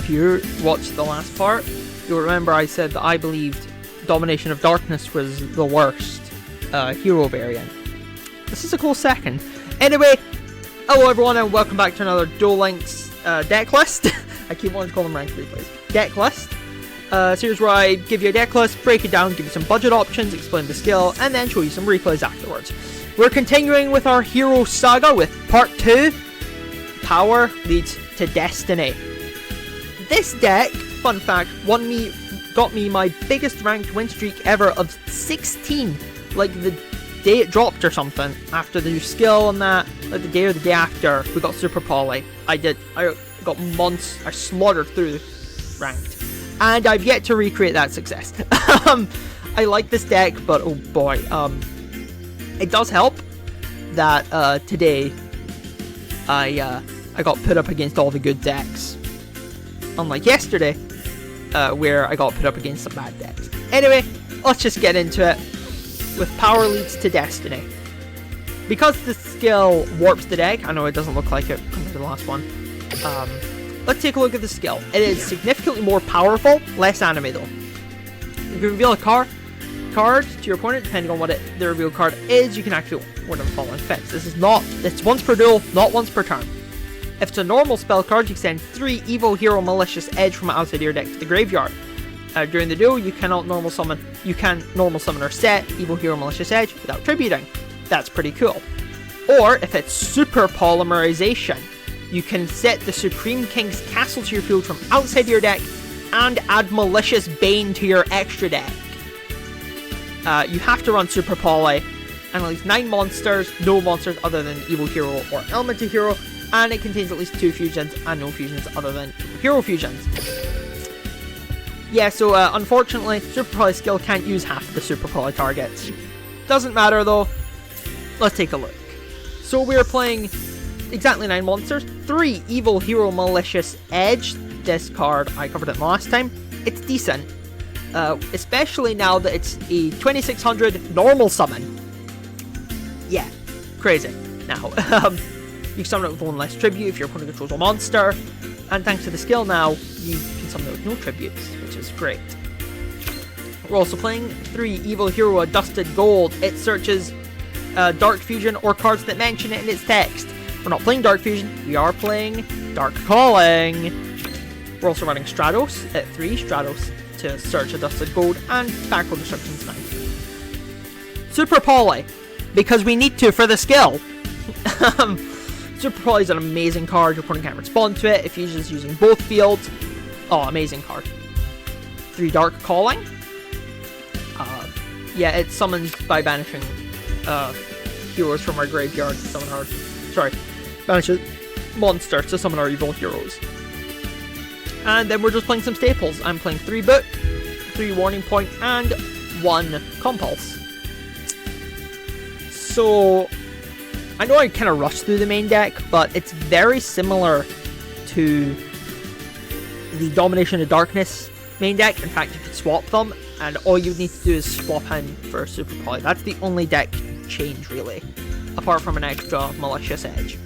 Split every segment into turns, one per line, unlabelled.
if you watched the last part, you'll remember I said that I believed Domination of Darkness was the worst hero variant. This is a close second. Anyway, hello everyone and welcome back to another Duel Links Deck List. I keep wanting to call them ranked replays. Deck List. Series where I give you a deck list, break it down, give you some budget options, explain the skill, and then show you some replays afterwards. We're continuing with our hero saga with part 2. Power leads to destiny. This deck, fun fact, got me my biggest ranked win streak ever of 16. Like the day it dropped or something. After the new skill and that, like the day or the day after, we got Super Poly. I got months, I slaughtered through ranked. And I've yet to recreate that success. I like this deck, but oh boy, it does help that today I got put up against all the good decks. Unlike yesterday, where I got put up against some bad decks. Anyway, let's just get into it. With Power leads to destiny. Because the skill warps the deck, I know it doesn't look like it compared to the last one. Let's take a look at the skill. It is significantly more powerful, less anime though. If you reveal a card to your opponent, depending on what the revealed card is, you can activate one of the following effects. It's once per duel, not once per turn. If it's a normal spell card, you can send 3 Evil Hero Malicious Edge from outside your deck to the graveyard. During the duel, you can normal summon or set Evil Hero Malicious Edge without tributing. That's pretty cool. Or, if it's Super Polymerization, you can set the Supreme King's Castle to your field from outside your deck and add Malicious Bane to your extra deck. You have to run Super Poly and at least 9 monsters, no monsters other than Evil Hero or Elemental Hero, and it contains at least 2 fusions and no fusions other than Hero fusions. Yeah, so unfortunately, Super Poly skill can't use half of the Super Poly targets. Doesn't matter though. Let's take a look. So we're playing exactly 9 monsters, 3 Evil Hero Malicious Edge. This card, I covered it last time. It's decent, especially now that it's a 2600 normal summon. Yeah, crazy. Now, you can summon it with 1 less tribute if your opponent controls a monster, and thanks to the skill now, you can summon it with no tributes, which is great. We're also playing 3 Evil Hero Dusted Gold. It searches Dark Fusion or cards that mention it in its text. We're not playing Dark Fusion, we are playing Dark Calling. We're also running Stratos at 3, Stratos to search a Dusted Gold, and Backward Destruction's 9. Super Poly, because we need to for the skill. Super Poly is an amazing card, your opponent can't respond to it if he's just using both fields. Oh, amazing card. 3 Dark Calling. Yeah, it summons by banishing heroes from our graveyard to summon our... banishes monsters to summon our evil heroes. And then we're just playing some staples. I'm playing 3 Book, 3 Warning Point, and 1 Compulse. So, I know I kind of rushed through the main deck, but it's very similar to the Domination of Darkness main deck. In fact, you could swap them, and all you need to do is swap in for Super Poly. That's the only deck change, really, apart from an extra Malicious Edge.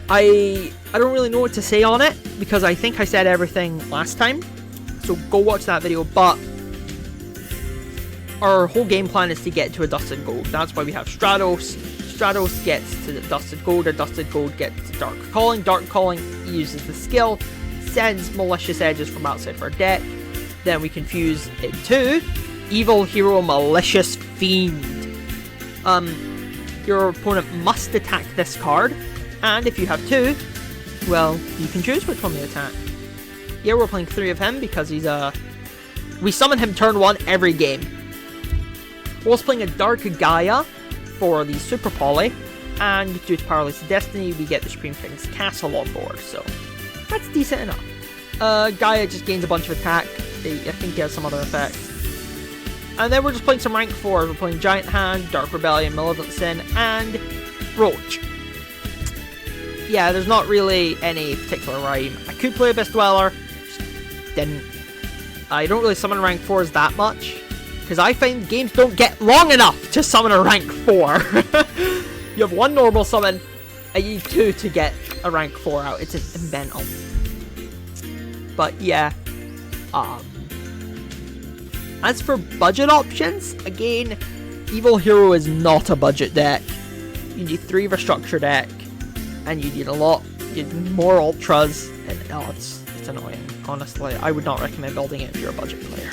I don't really know what to say on it, because I think I said everything last time, so go watch that video, but our whole game plan is to get to a Dusted Gold. That's why we have Stratos. Stratos gets to the Dusted Gold, or Dusted Gold gets to Dark Calling. Dark Calling uses the skill, sends Malicious Edges from outside of our deck, then we can fuse it to Evil Hero Malicious Fiend. Your opponent must attack this card, and if you have 2, well, you can choose which one they attack. Yeah, we're playing 3 of him because he's we summon him turn 1 every game. We're also playing a Dark Gaia for the Super Poly, and due to Power Leads to Destiny, we get the Supreme King's Castle on board, so that's decent enough. Gaia just gains a bunch of attack. I think he has some other effects. And then we're just playing some rank 4s. We're playing Giant Hand, Dark Rebellion, Malevolent Sin, and Roach. Yeah, there's not really any particular rhyme. I could play Abyss Dweller, just didn't. I don't really summon rank 4s that much, because I find games don't get long enough to summon a rank 4. You have 1 normal summon, and you need 2 to get a rank 4 out. It's mental. But yeah. As for budget options, again, Evil Hero is not a budget deck. You need 3 of a structure deck, and you need a lot. You need more ultras, and it's annoying. Honestly, I would not recommend building it if you're a budget player.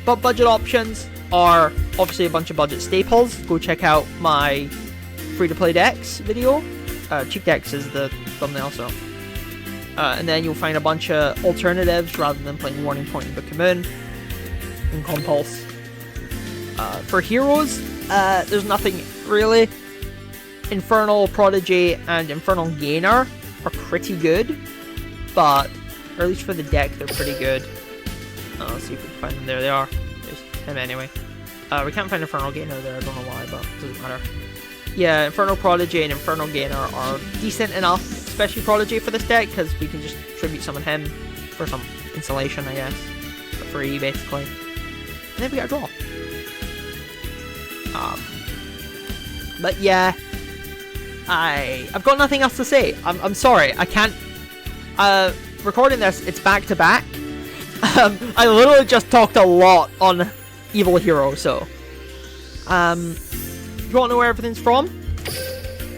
But budget options are obviously a bunch of budget staples. Go check out my free-to-play decks video. Cheap decks is the thumbnail, so. And then you'll find a bunch of alternatives rather than playing Warning Point and Book of Moon and Compulse. For heroes, there's nothing really. Infernal Prodigy and Infernal Gainer are pretty good, but or at least for the deck, they're pretty good. Let's see if we can find them. There they are. There's him anyway. We can't find Infernal Gainer there, I don't know why, but it doesn't matter. Yeah, Infernal Prodigy and Infernal Gainer are decent enough, especially Prodigy for this deck, because we can just tribute summon him for some installation, I guess. For free, basically. And then we got a draw. But yeah, I've got nothing else to say. I'm sorry, I can't. Recording this, it's back to back. I literally just talked a lot on Evil Hero, so. You want to know where everything's from?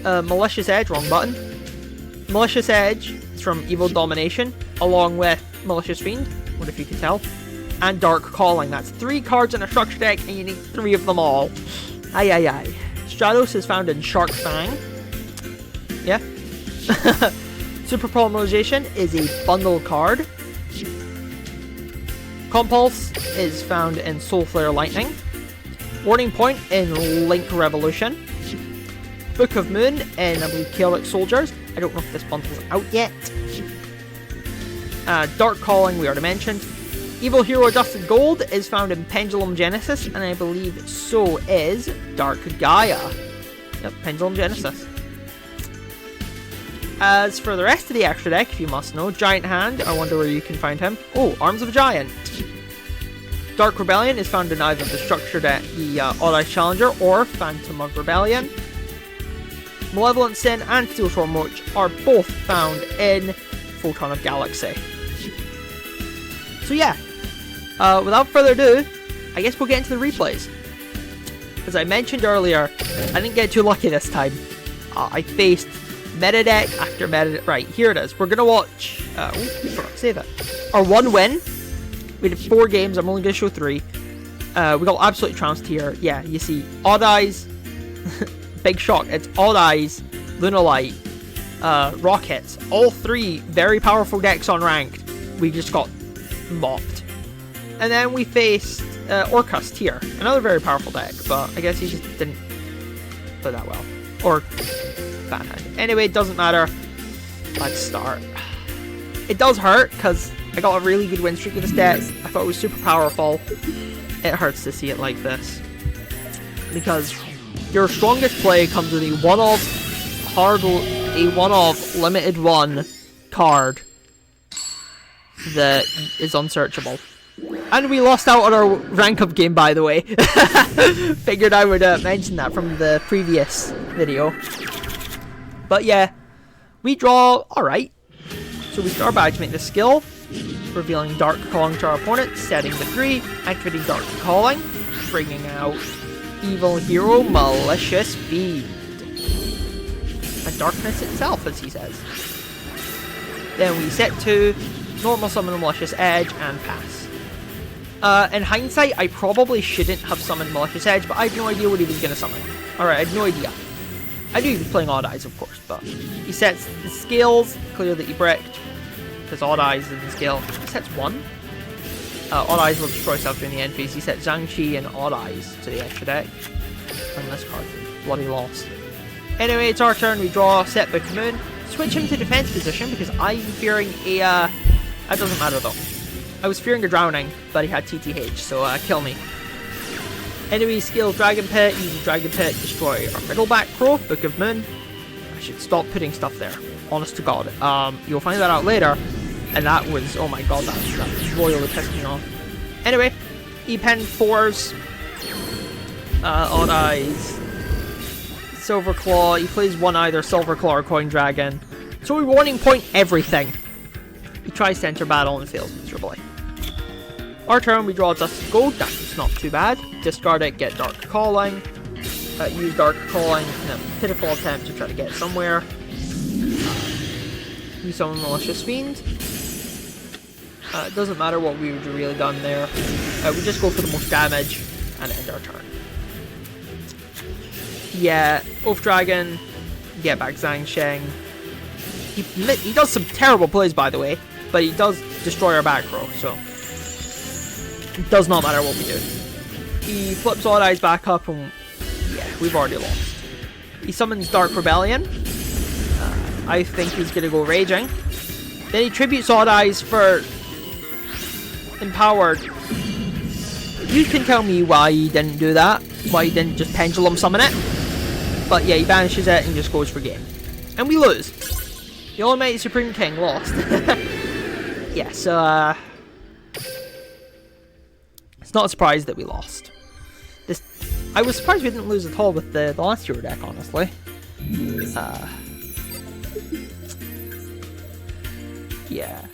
Malicious Edge, wrong button. Malicious Edge is from Evil Domination, along with Malicious Fiend, what if you can tell, and Dark Calling. That's 3 cards in a structure deck, and you need 3 of them all. Aye aye aye. Stratos is found in Shark Fang. Yeah. Super Polymerization is a bundle card. Compulse is found in Soul Flare Lightning. Warning Point in Link Revolution. Book of Moon in, I believe, Chaotic Soldiers. I don't know if this bundle's out yet. Dark Calling, we already mentioned. Evil Hero Dusted Gold is found in Pendulum Genesis, and I believe so is Dark Gaia. Yep, Pendulum Genesis. As for the rest of the extra deck, if you must know, Giant Hand, I wonder where you can find him. Oh, Arms of a Giant. Dark Rebellion is found in either the structure deck, the Odd Eyes Challenger, or Phantom of Rebellion. Malevolent Sin and Steel Storm Roach are both found in Photon of Galaxy. So yeah, without further ado, I guess we'll get into the replays. As I mentioned earlier, I didn't get too lucky this time. I faced meta deck after meta deck. Right, here it is. We're gonna watch, I forgot to say that. Our 1 win. We did 4 games, I'm only gonna show 3. We got absolutely trounced here. Yeah, you see, Odd Eyes, big shock, it's Odd Eyes, Lunalight, Rockets, all 3 very powerful decks on ranked. We just got mopped. And then we faced Orcust here, another very powerful deck, but I guess he just didn't play that well. Or bad hand. Anyway, it doesn't matter. Let's start. It does hurt, because I got a really good win streak with this deck. I thought it was super powerful. It hurts to see it like this. Because your strongest play comes with a one-of limited 1 card that is unsearchable. And we lost out on our rank up game, by the way. Figured I would mention that from the previous video. But yeah, we draw alright. So we start by activating the skill, revealing Dark Calling to our opponent, setting the 3, activating Dark Calling, bringing out Evil Hero Malicious Fiend. And Darkness itself, as he says. Then we set 2, normal summon a Malicious Edge, and pass. In hindsight, I probably shouldn't have summoned Malicious Edge, but I had no idea what he was going to summon. Alright, I had no idea. I knew he was playing Odd Eyes, of course, but he sets the scales, clear that he bricked, because Odd Eyes in the scale. He sets 1. Odd Eyes will destroy self during the end phase. He sets Zhangxi and Odd Eyes to the extra deck. And this card, bloody lost. Anyway, it's our turn. We draw, set Book of Moon, switch him to defense position because I'm fearing a. That doesn't matter though. I was fearing a drowning, but he had TTH, so kill me. Enemy skills Dragon Pit, use Dragon Pit, destroy our middle back row, Book of Moon. I should stop putting stuff there, honest to god. You'll find that out later, and that was, oh my god, that royally pissed me off. Anyway, E-Pen 4s, Odd Eyes, Silver Claw, he plays one either Silver Claw or Coin Dragon. So we Warning Point everything. He tries to enter battle and fails miserably. Our turn, we draw Dusted Gold. That's not too bad. Discard it, get Dark Calling. Use Dark Calling in a pitiful attempt to try to get somewhere. We summon Malicious Fiend. It doesn't matter what we would have really done there. We just go for the most damage and end our turn. Yeah, Oath Dragon, get back Zhang Sheng. He does some terrible plays, by the way, but he does destroy our back row, so it does not matter what we do. He flips Odd Eyes back up, and yeah, we've already lost. He summons Dark Rebellion. I think he's gonna go Raging. Then he tributes Odd Eyes for Empowered. You can tell me why he didn't do that, why he didn't just Pendulum Summon it. But yeah, he banishes it and just goes for game. And we lose. The Almighty Supreme King lost. Yeah, so it's not a surprise that we lost. I was surprised we didn't lose at all with the last Hero deck, honestly. Yeah.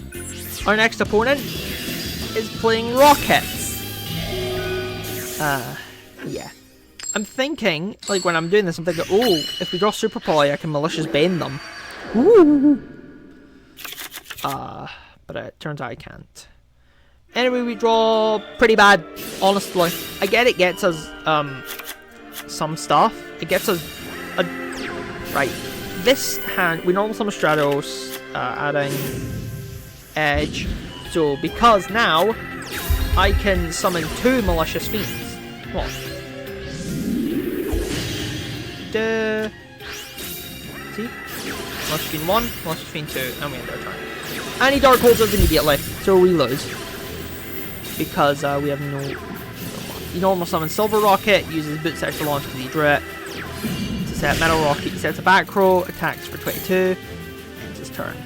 Our next opponent is playing Rockets. Yeah. I'm thinking, like when I'm doing this, I'm thinking, oh, if we draw Super Poly, I can Malicious Bane them. Ooh. But it turns out I can't. Anyway, we draw pretty bad, honestly. I get it gets us, some stuff. It gets us right. This hand, we normal summon Stratos, adding Edge. So, because now, I can summon 2 Malicious Fiends. What? See? Malicious Fiend 1, Malicious Fiend 2, and we end our turn. And he Dark Holds us immediately, so we lose. Because we have no He normal summons Silver Rocket, uses Boot Set to launch because he drew it. To set Metal Rocket, he sets a back row, attacks for 22, ends his turn.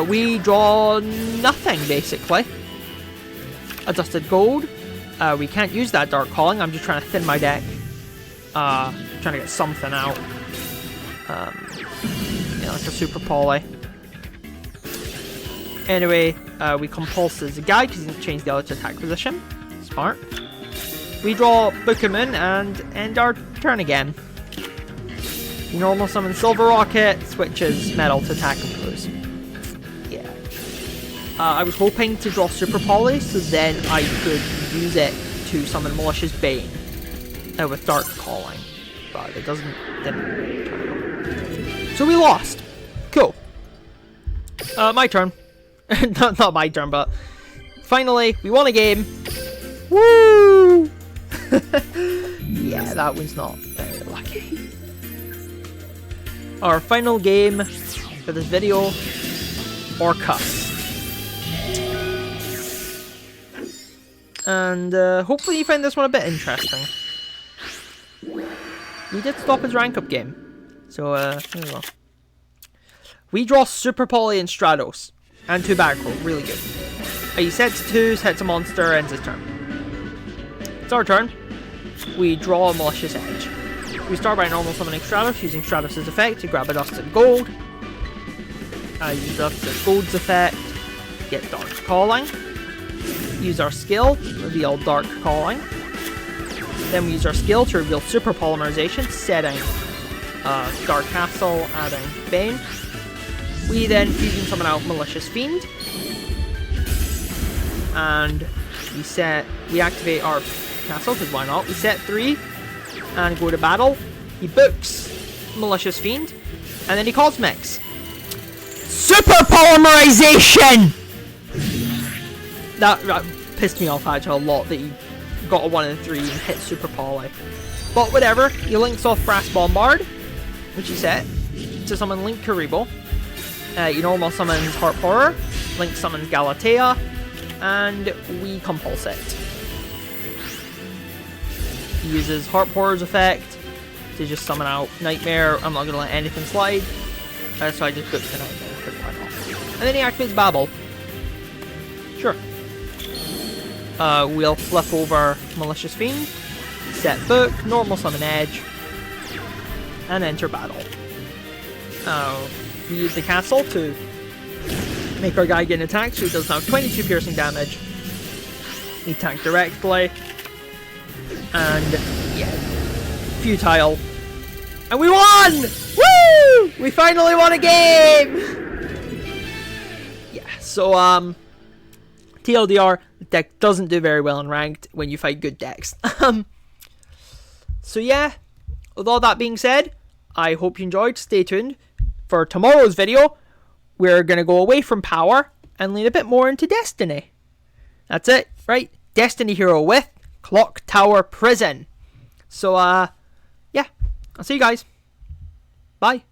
We draw nothing, basically. Adjusted Gold. We can't use that Dark Calling, I'm just trying to thin my deck. Trying to get something out. Yeah, like a Super Poly. Anyway, we compulse his guy because he didn't change the other attack position. Smart. We draw Bookman and end our turn again. We normal summon Silver Rocket, switches Metal to attack and lose. Yeah. I was hoping to draw Super Poly so then I could use it to summon Malicious Bane with Dark Calling. But it didn't turn out. So we lost. Cool. My turn. not my turn, but finally, we won a game. Woo! Yeah, that was not very lucky. Our final game for this video, Orcus. And hopefully you find this one a bit interesting. We did stop his rank up game. So, there we go. We draw Super Poly and Stratos. And 2 back row, really good. He sets 2, sets a monster, ends his turn. It's our turn. We draw a Malicious Edge. We start by normal summoning Stratos, using Stratos' effect to grab a Dusted Gold. Use Dusted Gold's effect, get Dark Calling. Use our skill, reveal Dark Calling. Then we use our skill to reveal Super Polymerization, setting Dark Castle, adding Bane. We then fusion summon out Malicious Fiend. And we activate our castle, because why not? We set 3 and go to battle. He books Malicious Fiend, and then he Cosmics. Super Polymerization! That pissed me off actually a lot that he got a 1 and 3 and hit Super Poly. But whatever, he links off Brass Bombard, which he set, to summon Link Karibo. He normal summons Harp Horror, Link summons Galatea, and we compulse it. He uses Harp Horror's effect to just summon out Nightmare. I'm not going to let anything slide, so I just book the Nightmare, because why not? And then he activates Babel. Sure. We'll flip over Malicious Fiend, set book, normal summon Edge, and enter battle. We use the castle to Make our guy get an attack, so he does have 22 piercing damage. He attacked directly. And, yeah, futile. And we won! Woo! We finally won a game! Yeah, so, TLDR, the deck doesn't do very well in ranked when you fight good decks. So yeah, with all that being said, I hope you enjoyed. Stay tuned for tomorrow's video. We're going to go away from power and lean a bit more into Destiny. That's it, right? Destiny hero with Clock Tower Prison. So, yeah, I'll see you guys. Bye.